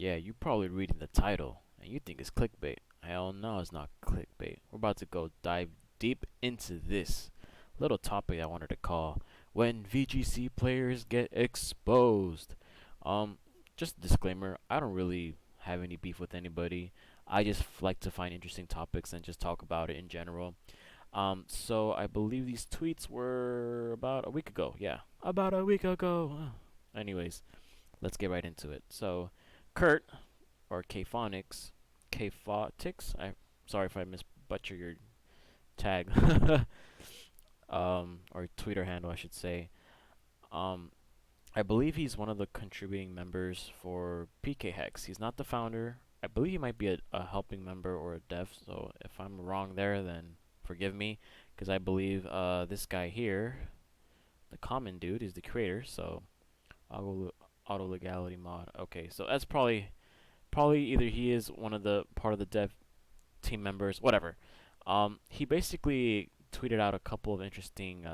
Yeah, you probably reading the title and you think it's clickbait. Hell no, it's not clickbait. We're about to go dive deep into this little topic I wanted to call when VGC players get exposed. Um, just a disclaimer, I don't really have any beef with anybody. I just like to find interesting topics and just talk about it in general. So I believe these tweets were about a week ago. Yeah, about a week ago. Anyways, let's get right into it. So, Kurt or Kphonics, Kphotix. I sorry if I misbutcher your tag, or Twitter handle, I should say. Um, I believe he's one of the contributing members for PK Hex. He's not the founder. I believe he might be a helping member or a dev. So if I'm wrong there, then forgive me, because I believe this guy here, the common dude, is the creator. So auto legality mod. Okay, so that's probably either he is one of the part of the dev team members, whatever. He basically tweeted out a couple of interesting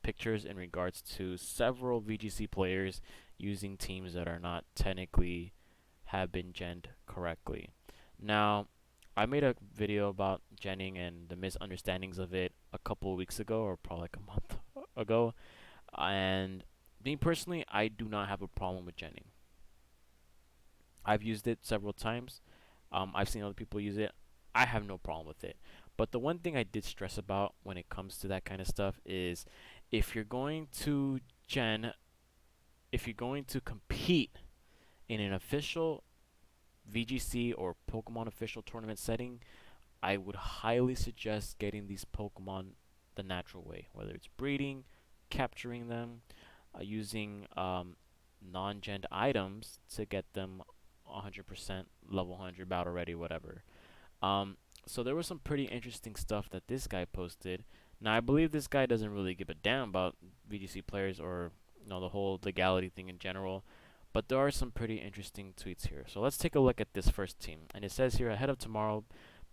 pictures in regards to several VGC players using teams that are not technically have been genned correctly. Now, I made a video about genning and the misunderstandings of it a couple of weeks ago, or probably like a month ago. And me personally, I do not have a problem with genning. I've used it several times. I've seen other people use it. I have no problem with it. But the one thing I did stress about when it comes to that kind of stuff is if you're going to gen, if you're going to compete in an official VGC or Pokemon official tournament setting, I would highly suggest getting these Pokemon the natural way, whether it's breeding, capturing them, using non-gen items to get them 100% level 100 battle ready, whatever. So there was some pretty interesting stuff that this guy posted. Now I believe this guy doesn't really give a damn about VGC players or the whole legality thing in general, but there are some pretty interesting tweets here. So let's take a look at this first team, and it says here ahead of tomorrow,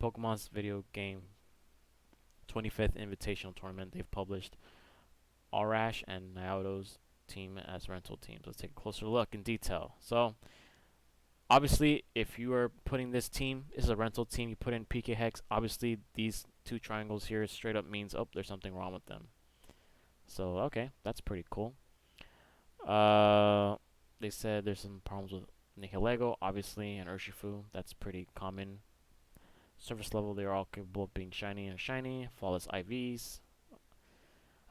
Pokemon's video game 25th Invitational Tournament. They've published Arash and Naoto's team as rental teams. Let's take a closer look in detail. So obviously, if you are putting this team, this is a rental team, you put in PK Hex, obviously these two triangles here straight up means, oh, there's something wrong with them. So, okay, that's pretty cool. They said there's some problems with Nihilego, obviously, and Urshifu. That's pretty common. Surface level, they're all capable of being shiny and shiny. Flawless IVs.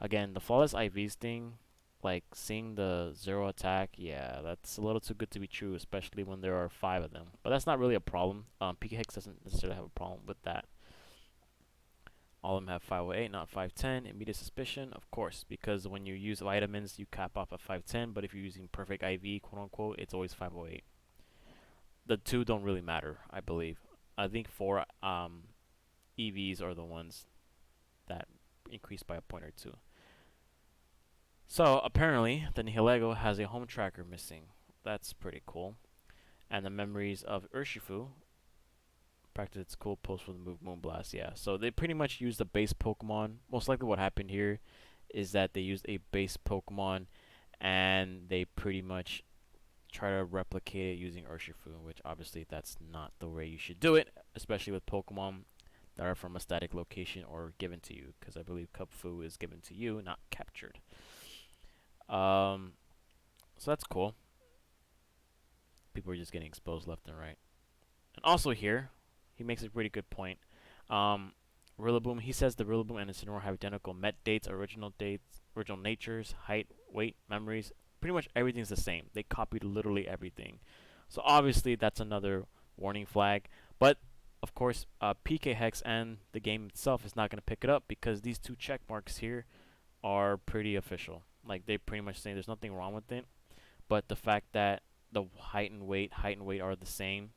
Again, the flawless IVs thing, like seeing the zero attack, yeah, that's a little too good to be true, especially when there are 5 of them. But that's not really a problem. PK Hex doesn't necessarily have a problem with that. All of them have 508, not 510. Immediate suspicion, of course, because when you use vitamins, you cap off at 510, but if you're using perfect IV, quote unquote, it's always 508. The two don't really matter, I believe. I think 4 EVs are the ones that increase by a point or two. So apparently, the Nihilego has a home tracker missing. That's pretty cool. And the memories of Urshifu practice its cool pose for the move Moonblast. Yeah, so they pretty much used a base Pokemon. Most likely, what happened here is that they used a base Pokemon, and they pretty much try to replicate it using Urshifu, which obviously that's not the way you should do it, especially with Pokemon that are from a static location or given to you, because I believe Kubfu is given to you, not captured. So that's cool. People are just getting exposed left and right. And also here, he makes a pretty good point. Rillaboom, he says the Rillaboom and Incineroar have identical met dates, original natures, height, weight, memories. Pretty much everything's the same. They copied literally everything. So obviously that's another warning flag. But of course, PK Hex and the game itself is not going to pick it up because these two check marks here are pretty official. Like they pretty much saying there's nothing wrong with it. But the fact that the height and weight are the same.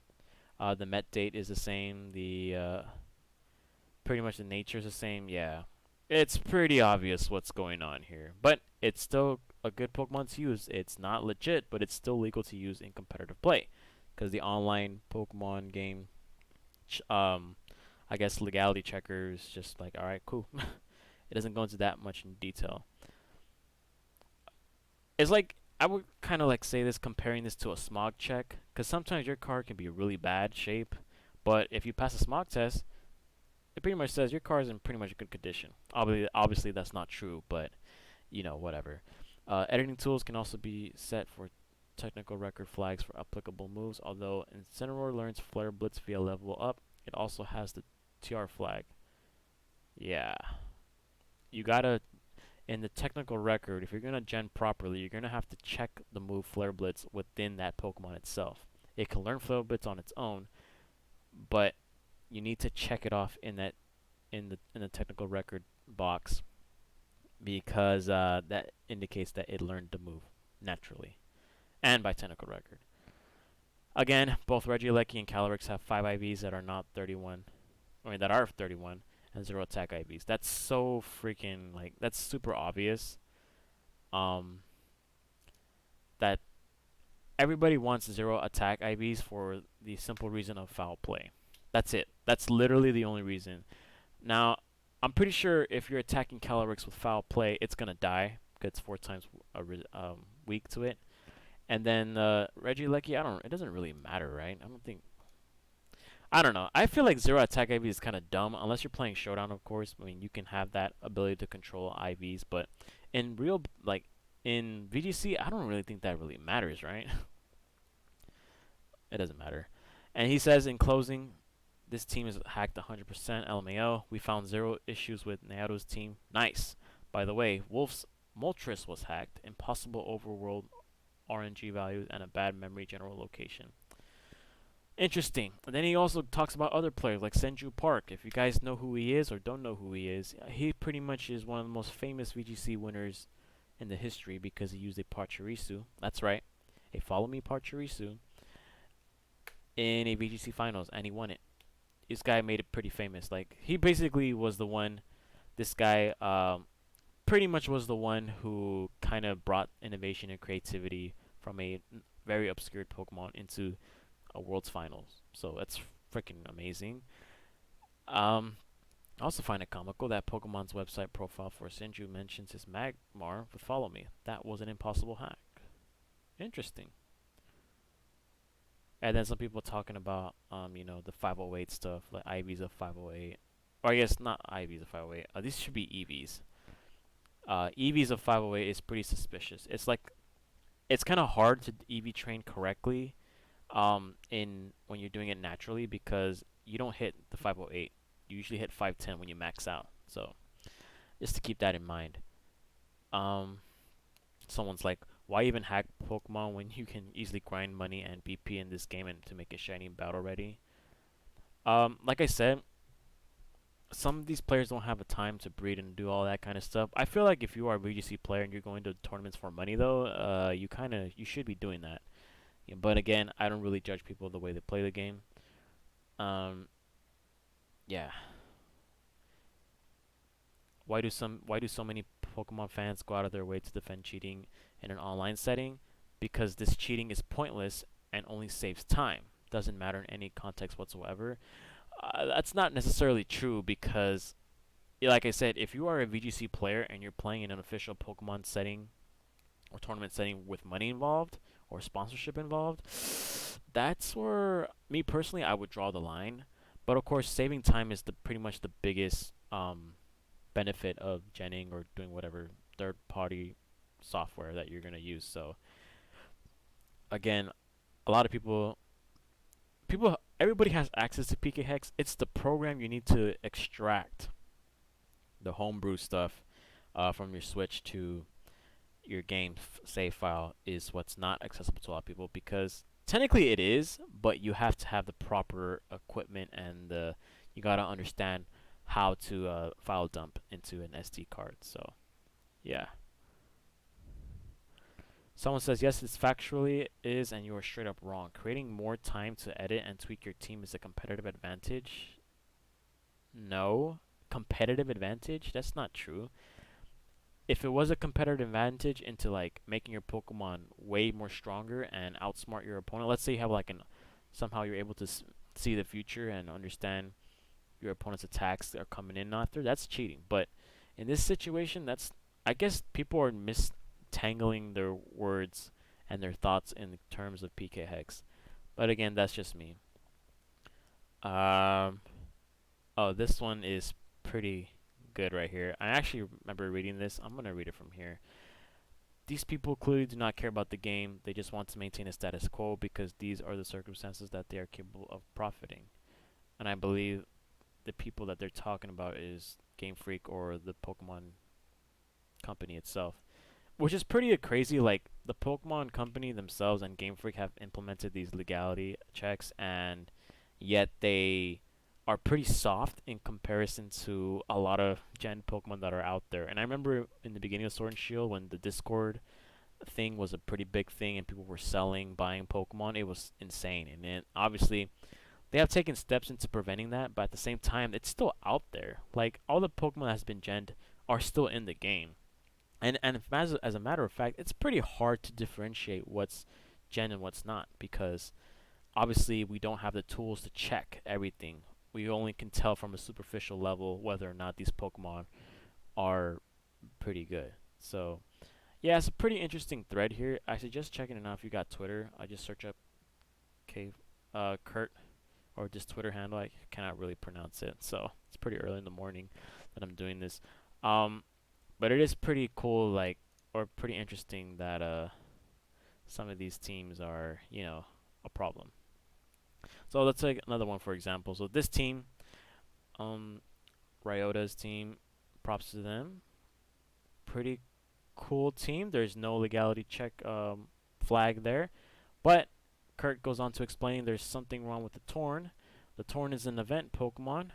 The met date is the same. The pretty much the nature is the same. Yeah, it's pretty obvious what's going on here. But it's still a good Pokemon to use. It's not legit, but it's still legal to use in competitive play, because the online Pokemon game, I guess legality checkers just like, all right, cool. It doesn't go into that much in detail. It's like I would kind of like say this comparing this to a smog check, because sometimes your car can be really bad shape, but if you pass a smog test, it pretty much says your car is in pretty much good condition. Obviously that's not true, but whatever. Editing tools can also be set for technical record flags for applicable moves. Although Incineroar learns Flare Blitz via level up, it also has the TR flag. Yeah, you gotta in the technical record, if you're gonna gen properly, you're gonna have to check the move Flare Blitz within that Pokemon itself. It can learn Flare Blitz on its own, but you need to check it off in the technical record box because that indicates that it learned the move naturally and by technical record. Again, both Regieleki and Calyrex have 5 IVs that are not 31. I mean, that are 31 and 0 attack IVs. That's so freaking, like, that's super obvious. Um, that everybody wants 0 attack IVs for the simple reason of foul play. That's it. That's literally the only reason. Now, I'm pretty sure if you're attacking Calyrex with foul play, it's gonna die. It's 4 times weak to it. And then Regieleki, I don't. It doesn't really matter, right? I don't think. I don't know. I feel like 0 attack IV is kind of dumb unless you're playing Showdown, of course. I mean, you can have that ability to control IVs, but in real, like in VGC, I don't really think that really matters, right? It doesn't matter. And he says in closing, this team is hacked 100%. LMAO. We found 0 issues with Naoto's team. Nice. By the way, Wolf's Moltres was hacked. Impossible overworld RNG values and a bad memory general location. Interesting. And then he also talks about other players like Senju Park. If you guys know who he is or don't know who he is, he pretty much is one of the most famous VGC winners in the history because he used a Pachirisu. That's right, a Follow Me Pachirisu in a VGC finals, and he won it. This guy made it pretty famous. Like, he basically was the one. This guy pretty much was the one who kind of brought innovation and creativity from a very obscured Pokemon into a World's Finals. So that's freaking amazing. I also find it comical that Pokemon's website profile for Senju mentions his Magmar with Follow Me. That was an impossible hack. Interesting. And then some people talking about, the 508 stuff, like IVs of 508. Or I guess not IVs of 508. These should be EVs. EVs of 508 is pretty suspicious. It's kind of hard to EV train correctly in when you're doing it naturally because you don't hit the 508. You usually hit 510 when you max out. So just to keep that in mind. Someone's like, why even hack Pokemon when you can easily grind money and BP in this game and to make it shiny and battle ready? Like I said, some of these players don't have the time to breed and do all that kind of stuff. I feel like if you are a VGC player and you're going to tournaments for money though, you should be doing that. Yeah, but again, I don't really judge people the way they play the game. Yeah. Why do so many Pokemon fans go out of their way to defend cheating in an online setting? Because this cheating is pointless and only saves time. Doesn't matter in any context whatsoever. That's not necessarily true because, like I said, if you are a VGC player and you're playing in an official Pokemon setting or tournament setting with money involved or sponsorship involved, that's where me personally I would draw the line. But of course, saving time is pretty much the biggest benefit of genning or doing whatever third-party software that you're gonna use. So again, a lot of everybody has access to PK Hex. It's the program you need to extract the homebrew stuff from your Switch to your game save file is what's not accessible to a lot of people because technically it is, but you have to have the proper equipment and you gotta understand how to file dump into an SD card. So yeah. Someone says, yes, it's factually is, and you are straight up wrong. Creating more time to edit and tweak your team is a competitive advantage. No. Competitive advantage? That's not true. If it was a competitive advantage into like making your Pokemon way more stronger and outsmart your opponent, let's say you have like somehow you're able to see the future and understand your opponent's attacks that are coming in after, that's cheating. But in this situation, I guess people are tangling their words and their thoughts in terms of PK Hex. But again, that's just me. Um, oh, this one is pretty good right here. I actually remember reading this. I'm gonna read it from here. These people clearly do not care about the game. They just want to maintain a status quo because these are the circumstances that they are capable of profiting. And I believe the people that they're talking about is Game Freak or the Pokemon company itself, which is pretty crazy. Like the Pokemon company themselves and Game Freak have implemented these legality checks, and yet they are pretty soft in comparison to a lot of Gen Pokemon that are out there. And I remember in the beginning of Sword and Shield when the Discord thing was a pretty big thing and people were selling, buying Pokemon, it was insane. And then obviously they have taken steps into preventing that, but at the same time, it's still out there. Like all the Pokemon that has been genned are still in the game, and as a matter of fact, it's pretty hard to differentiate what's gen and what's not because obviously we don't have the tools to check everything. We only can tell from a superficial level whether or not these Pokemon are pretty good. So yeah, it's a pretty interesting thread here. I suggest checking it out if you got Twitter. I just search up Kurt or just Twitter handle. I cannot really pronounce it, so it's pretty early in the morning that I'm doing this. Um, but it is pretty cool, like, or pretty interesting that some of these teams are, a problem. So let's take another one for example. So this team, um, Ryota's team, props to them. Pretty cool team. There's no legality check flag there, but Kurt goes on to explain there's something wrong with the Torn. The Torn is an event Pokemon,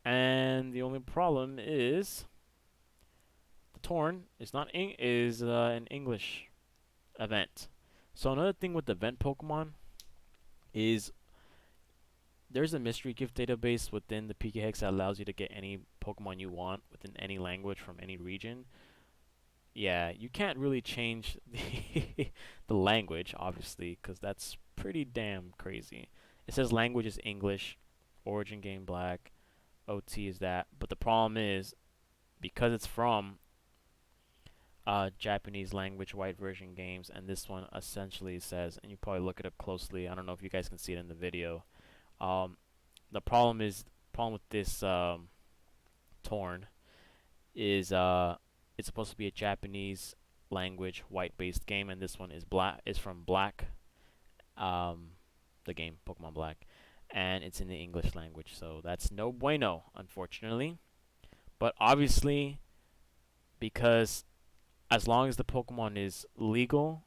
and the only problem is the Torn is not an English event. So another thing with the event Pokemon is there's a mystery gift database within the PKX that allows you to get any Pokemon you want within any language from any region. Yeah, you can't really change the language, obviously, because that's pretty damn crazy. It says language is English, origin game black, OT is that. But the problem is, because it's from Japanese language white version games, and this one essentially says, and you probably look it up closely. I don't know if you guys can see it in the video. Um, the problem with this Torn is it's supposed to be a Japanese language white based game, and this one is from Black, um, the game Pokemon Black, and it's in the English language. So that's no bueno, unfortunately. But obviously, because as long as the Pokemon is legal,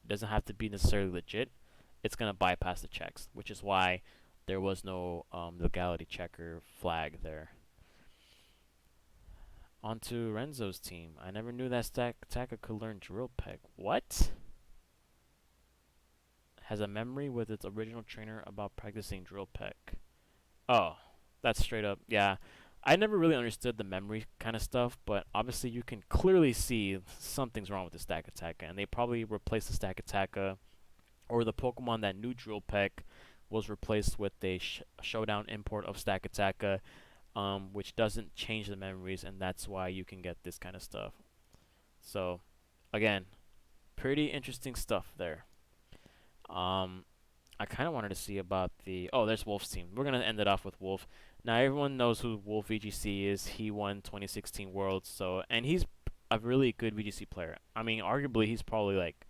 it doesn't have to be necessarily legit. It's gonna bypass the checks, which is why there was no legality checker flag there. On to Renzo's team. I never knew that Stakataka could learn Drill Peck. What? Has a memory with its original trainer about practicing Drill Peck. Oh, that's straight up. Yeah. I never really understood the memory kind of stuff, but obviously you can clearly see something's wrong with the Stakataka, and they probably replaced the Stakataka, or the Pokemon that knew Drill Peck was replaced with a showdown import of Stakataka, which doesn't change the memories, and that's why you can get this kind of stuff. So, again, pretty interesting stuff there. I kind of wanted to see about there's Wolf's team. We're gonna end it off with Wolf. Now everyone knows who Wolf VGC is. He won 2016 Worlds, and he's a really good VGC player. I mean, arguably he's probably like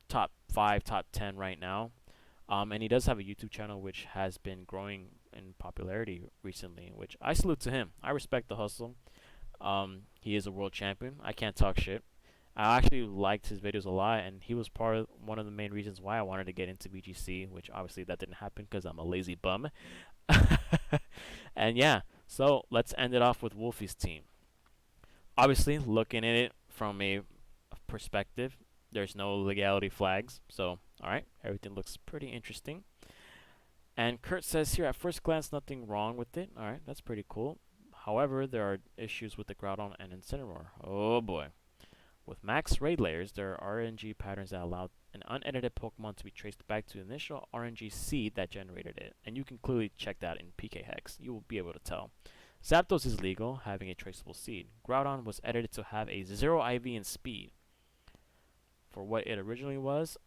top 5, top 10 right now. And he does have a YouTube channel which has been growing in popularity recently, which I salute to him. I respect the hustle. He is a world champion. I can't talk shit. I actually liked his videos a lot, and he was one of the main reasons why I wanted to get into VGC, which obviously that didn't happen because I'm a lazy bum. And yeah, so let's end it off with Wolfie's team. Obviously, looking at it from a perspective, there's no legality flags, so alright, everything looks pretty interesting. And Kurt says here, at first glance, nothing wrong with it. Alright, that's pretty cool. However, there are issues with the Groudon and Incineroar. Oh boy. With max raid layers, there are RNG patterns that allow an unedited Pokemon to be traced back to the initial RNG seed that generated it. And you can clearly check that in PK Hex. You will be able to tell. Zapdos is legal, having a traceable seed. Groudon was edited to have a 0 IV and speed. For what it originally was,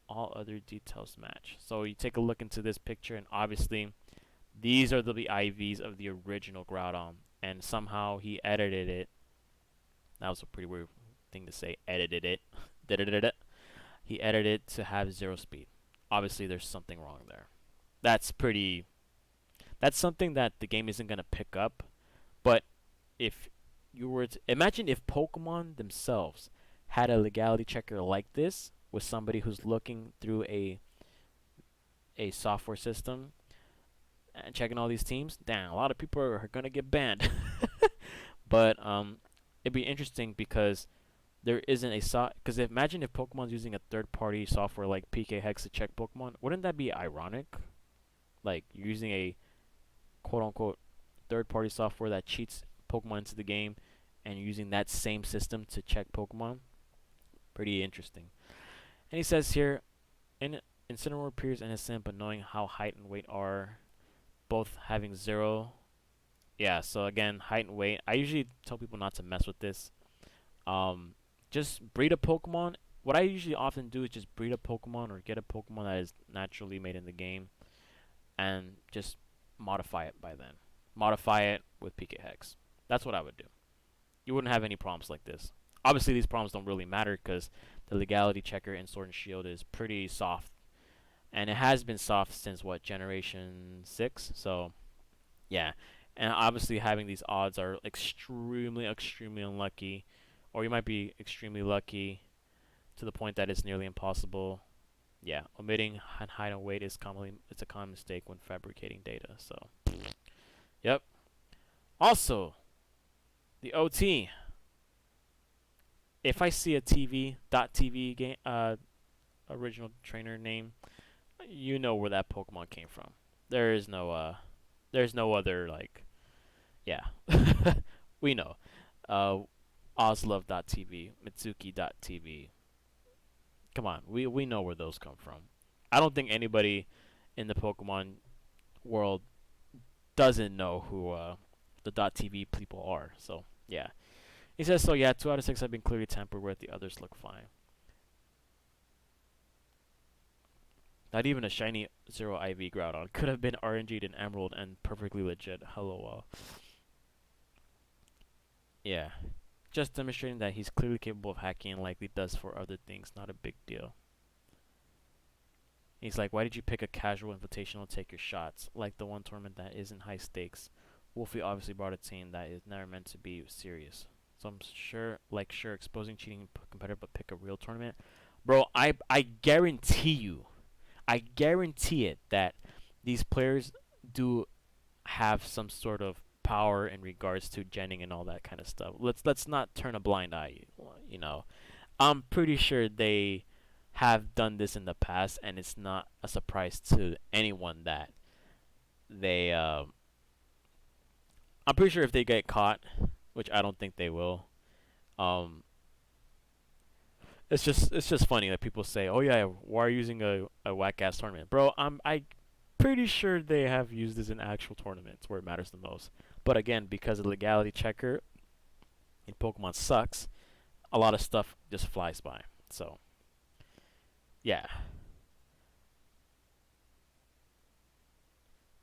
all other details match. So you take a look into this picture, and obviously these are the IVs of the original Groudon, and somehow he edited it. That was a pretty weird thing to say. Edited it. He edited it to have 0 speed. Obviously, there's something wrong there. That's pretty. That's something that the game isn't gonna pick up. But if you were to imagine if Pokemon themselves had a legality checker like this with somebody who's looking through a software system and checking all these teams, damn, a lot of people are gonna get banned. But it'd be interesting because there isn't a because imagine if Pokemon's using a third-party software like PK Hex to check Pokemon. Wouldn't that be ironic? Like you're using a quote-unquote third-party software that cheats Pokemon into the game, and you're using that same system to check Pokemon. Pretty interesting. And he says here, Incineroar appears innocent, but knowing how height and weight are, both having 0. Yeah, so again, height and weight. I usually tell people not to mess with this. Just breed a Pokemon. What I usually often do is just breed a Pokemon or get a Pokemon that is naturally made in the game, and just modify it by then. Modify it with PK Hex. That's what I would do. You wouldn't have any problems like this. Obviously, these problems don't really matter because the legality checker in Sword and Shield is pretty soft, and it has been soft since what, Generation 6. So yeah, and obviously having these odds are extremely, extremely unlucky, or you might be extremely lucky to the point that it's nearly impossible. Yeah, omitting height and weight is it's a common mistake when fabricating data. So, yep. Also, the OT. If I see a TV game original trainer name, you know where that Pokemon came from. There's no other like, yeah. We know. Oslove.tv, Mitsuki.tv. Come on, we know where those come from. I don't think anybody in the Pokemon world doesn't know who the .tv people are. So yeah, he says so. Yeah, 2 out of 6 have been clearly tampered with. The others look fine. Not even a shiny 0 IV Groudon could have been RNG'd in Emerald and perfectly legit. Hello. Yeah, just demonstrating that he's clearly capable of hacking and likely does for other things. Not a big deal. He's like, why did you pick a casual invitational to take your shots? Like the one tournament that isn't high stakes. Wolfie obviously brought a team that is never meant to be serious. So I'm sure, exposing cheating competitor, but pick a real tournament. Bro, I guarantee it that these players do have some sort of power in regards to genning and all that kind of stuff. Let's not turn a blind eye, you know. I'm pretty sure they have done this in the past, and it's not a surprise to anyone that they. I'm pretty sure if they get caught, which I don't think they will, it's just funny that people say, "Oh yeah, why are you using a whack ass tournament, bro?" I pretty sure they have used this in actual tournaments where it matters the most. But again, because the legality checker in Pokemon sucks, a lot of stuff just flies by. So yeah.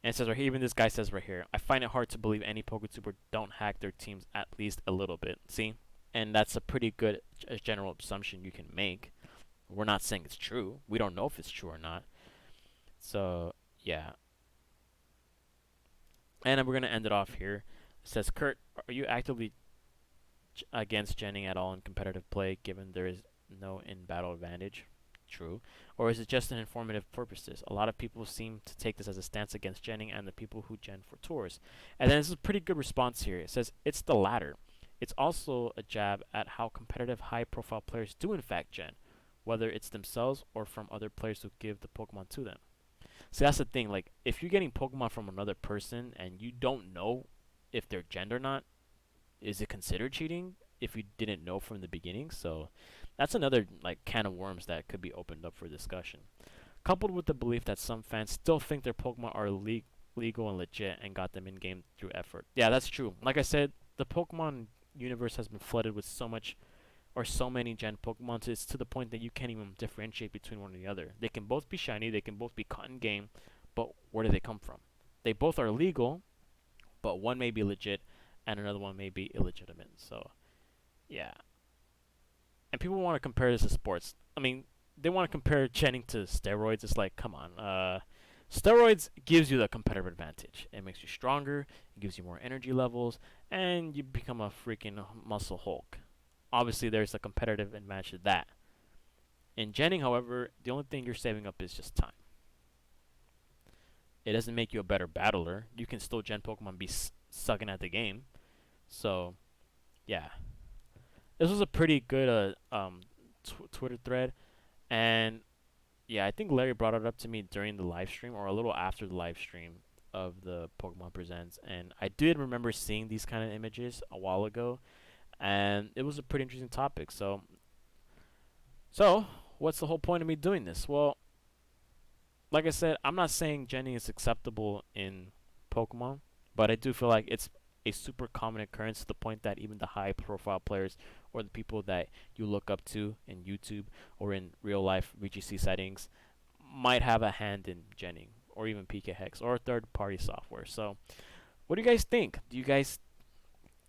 And it says right here, even this guy says right here, I find it hard to believe any PokeTuber don't hack their teams at least a little bit. See? And that's a pretty good general assumption you can make. We're not saying it's true. We don't know if it's true or not. So, yeah. And we're going to end it off here. It says, Kurt, are you actively against genning at all in competitive play, given there is no in-battle advantage? True. Or is it just an informative purposes? A lot of people seem to take this as a stance against genning and the people who gen for tours. And then this is a pretty good response here. It says, it's the latter. It's also a jab at how competitive high-profile players do in fact gen, whether it's themselves or from other players who give the Pokemon to them. See, that's the thing. Like, if you're getting Pokemon from another person and you don't know if they're gen or not, is it considered cheating if you didn't know from the beginning? So that's another like can of worms that could be opened up for discussion. Coupled with the belief that some fans still think their Pokemon are legal and legit and got them in game through effort. Yeah, that's true. Like I said, the Pokemon universe has been flooded with so much or so many Gen Pokemon. It's to the point that you can't even differentiate between one and the other. They can both be shiny, they can both be caught in game, but where do they come from? They both are legal, but one may be legit and another one may be illegitimate. So yeah, and people want to compare this to sports. I mean, they want to compare Channing to steroids. It's like, come on. Steroids gives you the competitive advantage. It makes you stronger. It gives you more energy levels, and you become a freaking muscle Hulk. Obviously, there's a competitive advantage to that. In Jenning, however, the only thing you're saving up is just time. It doesn't make you a better battler. You can still Gen Pokemon be sucking at the game. So, yeah. This was a pretty good Twitter thread. And yeah, I think Larry brought it up to me during the live stream or a little after the live stream of the Pokemon Presents. And I did remember seeing these kind of images a while ago. And it was a pretty interesting topic. So what's the whole point of me doing this? Well, like I said, I'm not saying Jenny is acceptable in Pokemon, but I do feel like it's a super common occurrence to the point that even the high profile players or the people that you look up to in YouTube or in real life VGC settings might have a hand in Jenning or even PK Hex or third party software. So, what do you guys think? Do you guys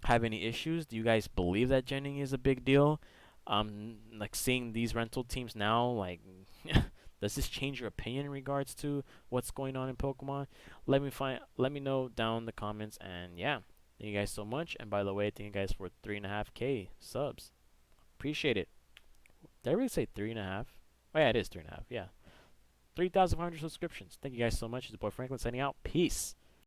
have any issues? Do you guys believe that Jenning is a big deal? Like seeing these rental teams now, like, does this change your opinion in regards to what's going on in Pokemon? Let me know down in the comments, and yeah, thank you guys so much. And by the way, thank you guys for 3.5K subs. Appreciate it. Did I really say 3.5? Oh yeah, it is 3.5. Yeah, 3,500 subscriptions. Thank you guys so much. It's your boy Franklin signing out. Peace.